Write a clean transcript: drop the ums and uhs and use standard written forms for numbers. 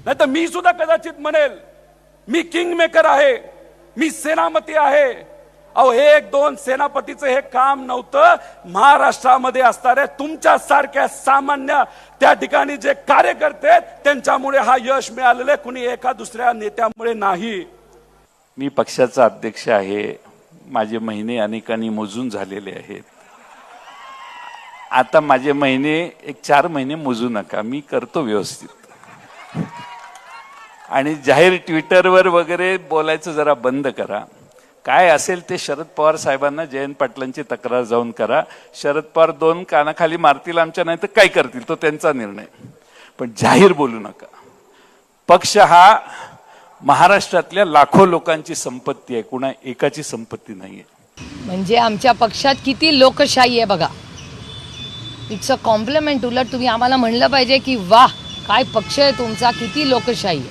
नाही तर मी सुद्धा कदाचित म्हणेल मी किंग मेकर आहे, मी सेनापती आहे. अहो, एक दोन सेनापतीचं हे काम नव्हतं. महाराष्ट्रामध्ये असणाऱ्या तुमच्या सारख्या सामान्य त्या ठिकाणी जे कार्यकर्ते त्यांच्यामुळे हा यश मिळालेलं, कुणी एका दुसऱ्या नेत्यामुळे नाही. मी पक्षाचा अध्यक्ष आहे. माझे महिने अनेकांनी मोजून झालेले आहेत. आता माझे महिने 4 महिने मोजू नका, मी करतो व्यवस्थित. आणि जाहीर ट्विटरवर वगैरे बोलायचं जरा बंद करा. काय असेल ते शरद पवार साहेबांना, जयंत पाटलांची तक्रार जाऊन करा. शरद पवार 2 कानाखाली मारतील आमच्या, नाही तर काय करतील तो त्यांचा निर्णय. पण जाहीर बोलू नका. पक्ष हा महाराष्ट्रातल्या लाखो लोकांची संपत्ती आहे, कुणा एकाची संपत्ती नाहीये. म्हणजे आमच्या पक्षात किती लोकशाही आहे बघा. It's a compliment. उलट तुम्ही आम्हाला म्हणलं पाहिजे की वाह, काय पक्ष आहे तुमचा, किती लोकशाही आहे.